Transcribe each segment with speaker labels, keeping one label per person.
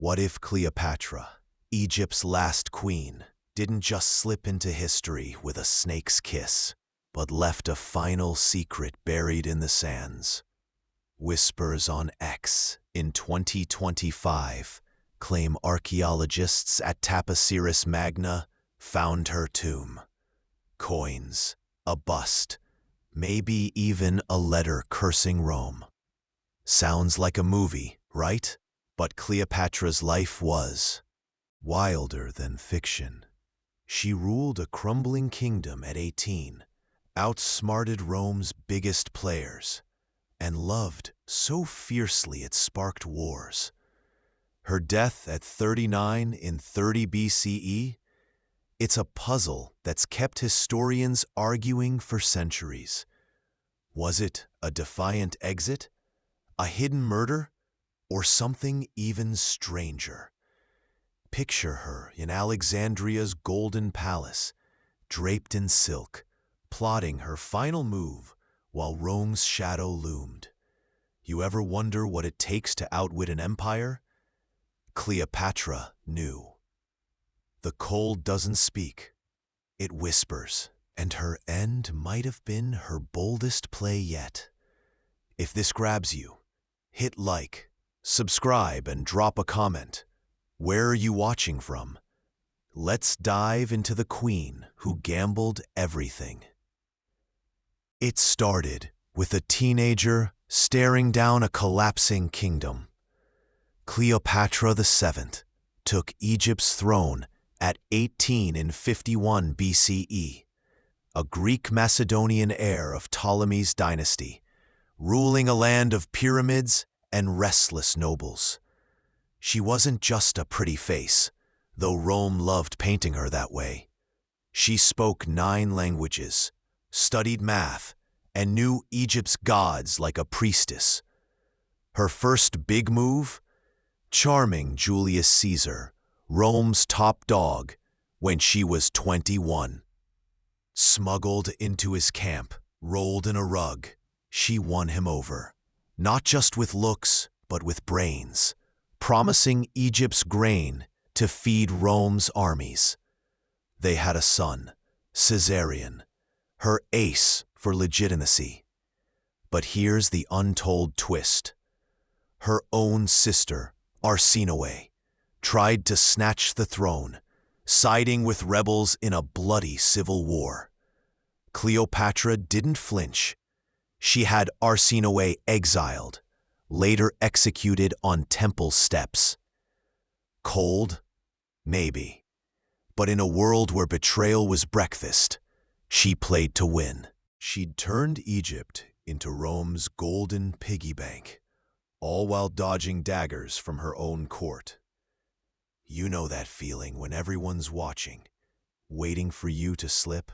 Speaker 1: What if Cleopatra, Egypt's last queen, didn't just slip into history with a snake's kiss, but left a final secret buried in the sands? Whispers on X in 2025 claim archaeologists at Taposiris Magna found her tomb. Coins, a bust, maybe even a letter cursing Rome. Sounds like a movie, right? But Cleopatra's life was wilder than fiction. She ruled a crumbling kingdom at 18, outsmarted Rome's biggest players, and loved so fiercely it sparked wars. Her death at 39 in 30 BCE, it's a puzzle that's kept historians arguing for centuries. Was it a defiant exit, a hidden murder, or something even stranger? Picture her in Alexandria's golden palace, draped in silk, plotting her final move while Rome's shadow loomed. You ever wonder what it takes to outwit an empire? Cleopatra knew. The cold doesn't speak. It whispers, and her end might have been her boldest play yet. If this grabs you, hit like, subscribe, and drop a comment. Where are you watching from? Let's dive into the queen who gambled everything. It started with a teenager staring down a collapsing kingdom. Cleopatra VII took Egypt's throne at 18 in 51 BCE, a Greek Macedonian heir of Ptolemy's dynasty, ruling a land of pyramids and restless nobles. She wasn't just a pretty face, though Rome loved painting her that way. She spoke 9 languages, studied math, and knew Egypt's gods like a priestess. Her first big move? Charming Julius Caesar, Rome's top dog, when she was 21. Smuggled into his camp, rolled in a rug, she won him over, not just with looks, but with brains, promising Egypt's grain to feed Rome's armies. They had a son, Caesarion, her ace for legitimacy. But here's the untold twist. Her own sister, Arsinoe, tried to snatch the throne, siding with rebels in a bloody civil war. Cleopatra didn't flinch. She had Arsinoe exiled, later executed on temple steps. Cold? Maybe. But in a world where betrayal was breakfast, she played to win. She'd turned Egypt into Rome's golden piggy bank, all while dodging daggers from her own court. You know that feeling when everyone's watching, waiting for you to slip?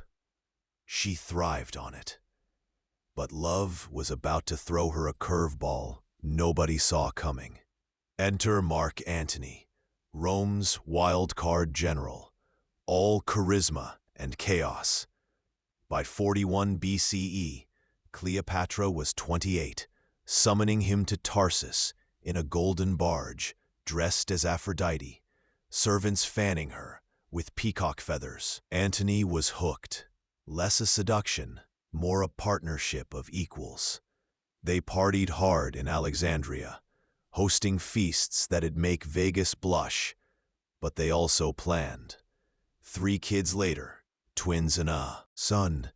Speaker 1: She thrived on it. But love was about to throw her a curveball nobody saw coming. Enter Mark Antony, Rome's wild-card general, all charisma and chaos. By 41 BCE, Cleopatra was 28, summoning him to Tarsus in a golden barge, dressed as Aphrodite, servants fanning her with peacock feathers. Antony was hooked. Less a seduction, more a partnership of equals. They partied hard in Alexandria, hosting feasts that'd make Vegas blush, but they also planned. 3 kids later, twins and a son.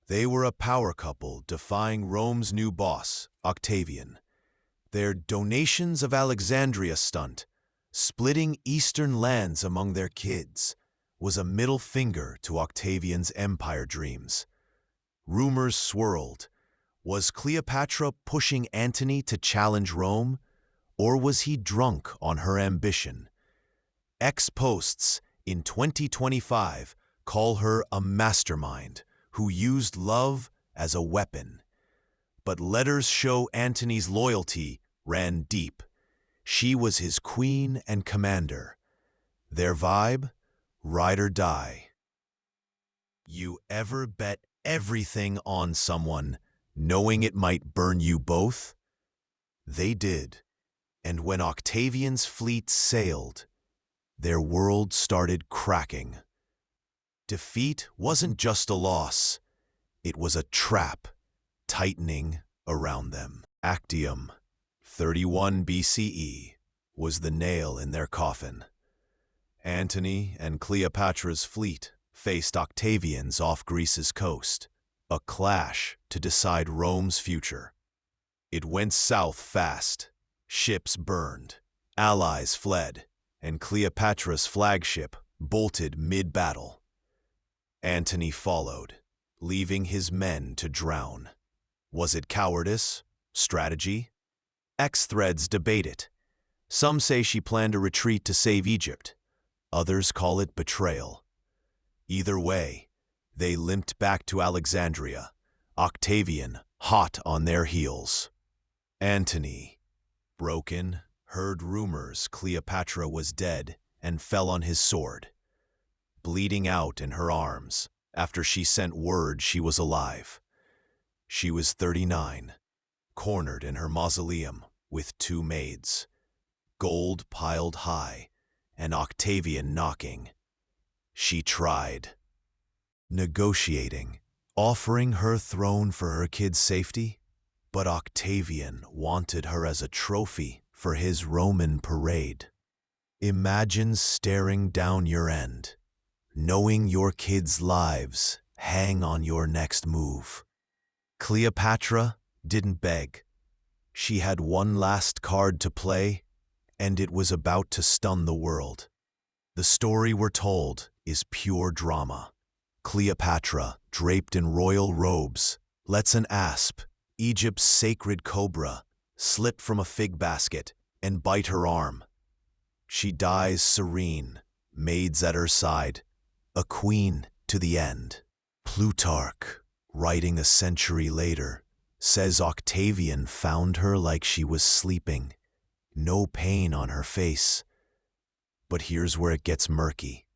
Speaker 1: They were a power couple defying Rome's new boss, Octavian. Their donations of Alexandria stunt, splitting eastern lands among their kids, was a middle finger to Octavian's empire dreams. Rumors swirled. Was Cleopatra pushing Antony to challenge Rome, or was he drunk on her ambition? Ex-posts in 2025 call her a mastermind who used love as a weapon. But letters show Antony's loyalty ran deep. She was his queen and commander. Their vibe? Ride or die. You ever bet everything on someone, knowing it might burn you both? They did, And when Octavian's fleet sailed, their world started cracking. Defeat wasn't just a loss, it was a trap tightening around them. Actium, 31 BCE, was the nail in their coffin. Antony and Cleopatra's fleet faced Octavian's off Greece's coast, a clash to decide Rome's future. It went south fast. Ships burned, allies fled, and Cleopatra's flagship bolted mid-battle. Antony followed, leaving his men to drown. Was it cowardice? Strategy? X-threads debate it. Some say she planned a retreat to save Egypt. Others call it betrayal. Either way, they limped back to Alexandria, Octavian hot on their heels. Antony, broken, heard rumors Cleopatra was dead and fell on his sword, bleeding out in her arms after she sent word she was alive. She was 39, cornered in her mausoleum with 2 maids, gold piled high, and Octavian knocking. She tried, negotiating, offering her throne for her kid's safety, but Octavian wanted her as a trophy for his Roman parade. Imagine staring down your end, knowing your kids' lives hang on your next move. Cleopatra didn't beg. She had one last card to play, and it was about to stun the world. The story we're told is pure drama. Cleopatra, draped in royal robes, lets an asp, Egypt's sacred cobra, slip from a fig basket and bite her arm. She dies serene, maids at her side, a queen to the end. Plutarch, writing a century later, says Octavian found her like she was sleeping, no pain on her face. But here's where it gets murky.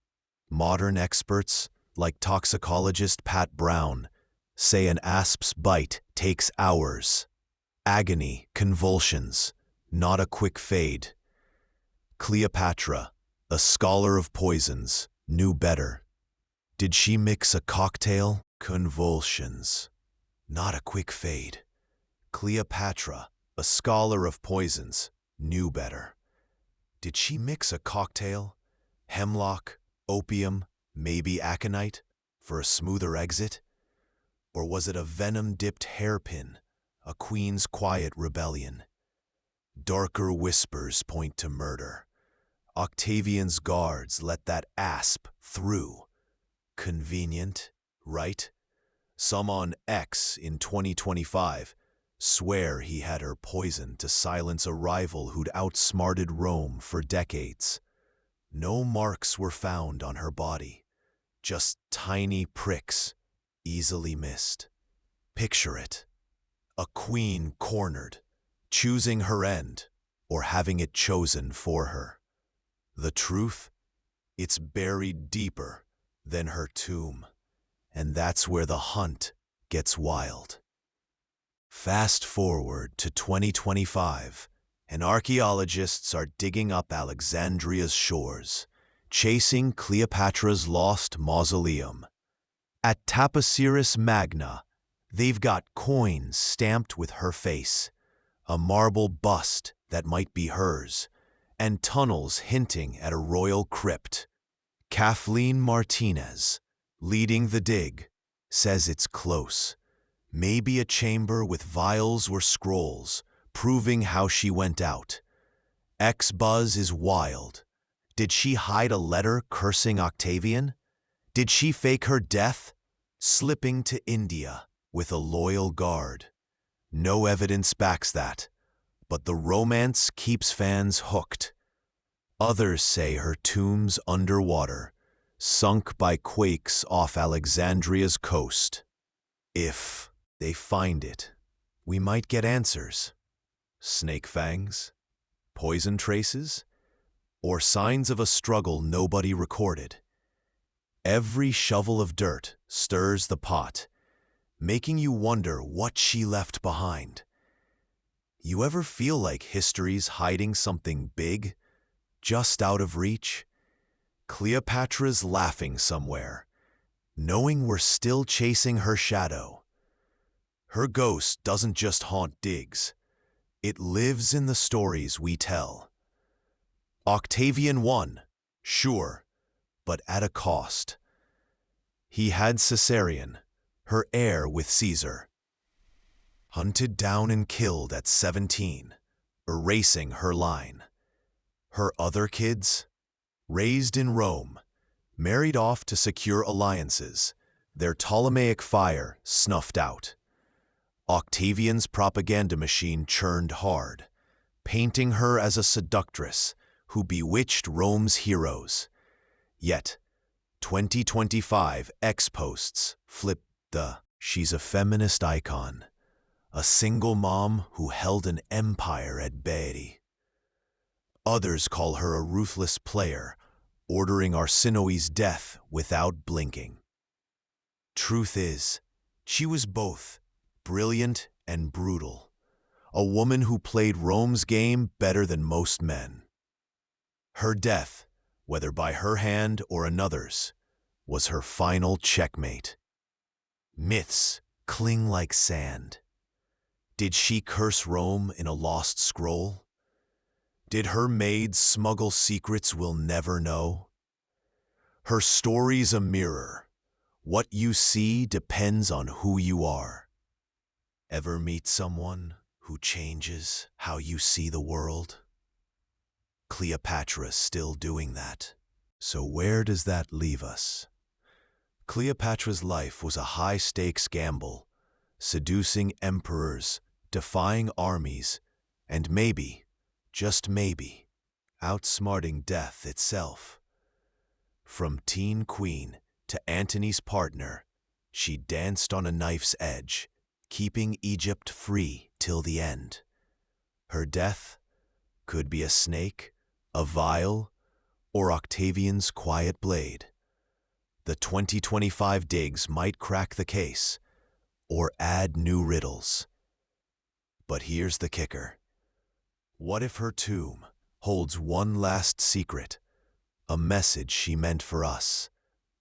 Speaker 1: Modern experts, like toxicologist Pat Brown, say an asp's bite takes hours. Agony, convulsions, not a quick fade. Cleopatra, a scholar of poisons, knew better. Did she mix a cocktail? Convulsions, not a quick fade. Cleopatra, a scholar of poisons, knew better. Did she mix a cocktail? Hemlock, opium, maybe aconite, for a smoother exit? Or was it a venom-dipped hairpin, a queen's quiet rebellion? Darker whispers point to murder. Octavian's guards let that asp through. Convenient, right? Some on X in 2025 swear he had her poisoned to silence a rival who'd outsmarted Rome for decades. No marks were found on her body, just tiny pricks, easily missed. Picture it. A queen cornered, choosing her end, or having it chosen for her. The truth? It's buried deeper than her tomb, and that's where the hunt gets wild. Fast forward to 2025, and archaeologists are digging up Alexandria's shores, chasing Cleopatra's lost mausoleum. At Taposiris Magna, they've got coins stamped with her face, a marble bust that might be hers, and tunnels hinting at a royal crypt. Kathleen Martinez, leading the dig, says it's close. Maybe a chamber with vials or scrolls, proving how she went out. X-Buzz is wild. Did she hide a letter cursing Octavian? Did she fake her death, slipping to India with a loyal guard? No evidence backs that, but the romance keeps fans hooked. Others say her tomb's underwater, sunk by quakes off Alexandria's coast. If they find it, we might get answers. Snake fangs? Poison traces? Or signs of a struggle nobody recorded? Every shovel of dirt stirs the pot, making you wonder what she left behind. You ever feel like history's hiding something big, just out of reach? Cleopatra's laughing somewhere, knowing we're still chasing her shadow. Her ghost doesn't just haunt digs, it lives in the stories we tell. Octavian won, sure, but at a cost. He had Caesarion, her heir with Caesar. Hunted down and killed at 17, erasing her line. Her other kids? Raised in Rome, married off to secure alliances, their Ptolemaic fire snuffed out. Octavian's propaganda machine churned hard, painting her as a seductress who bewitched Rome's heroes. Yet, 2025 X-Posts flipped she's a feminist icon, a single mom who held an empire at bay. Others call her a ruthless player, ordering Arsinoe's death without blinking. Truth is, she was both brilliant and brutal, a woman who played Rome's game better than most men. Her death, whether by her hand or another's, was her final checkmate. Myths cling like sand. Did she curse Rome in a lost scroll? Did her maids smuggle secrets we'll never know? Her story's a mirror. What you see depends on who you are. Ever meet someone who changes how you see the world? Cleopatra's still doing that. So where does that leave us? Cleopatra's life was a high-stakes gamble, seducing emperors, defying armies, and maybe, just maybe, outsmarting death itself. From teen queen to Antony's partner, she danced on a knife's edge, keeping Egypt free till the end. Her death could be a snake, a vial, or Octavian's quiet blade. The 2025 digs might crack the case, or add new riddles. But here's the kicker. What if her tomb holds one last secret, a message she meant for us,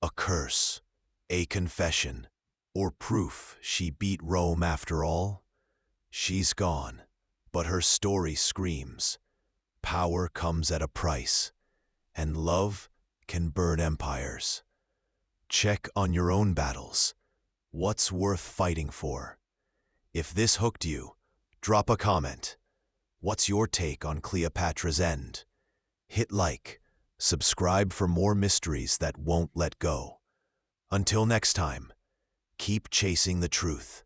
Speaker 1: a curse, a confession, or proof she beat Rome after all? She's gone, but her story screams. Power comes at a price, and love can burn empires. Check on your own battles. What's worth fighting for? If this hooked you, drop a comment. What's your take on Cleopatra's end? Hit like, subscribe for more mysteries that won't let go. Until next time, keep chasing the truth.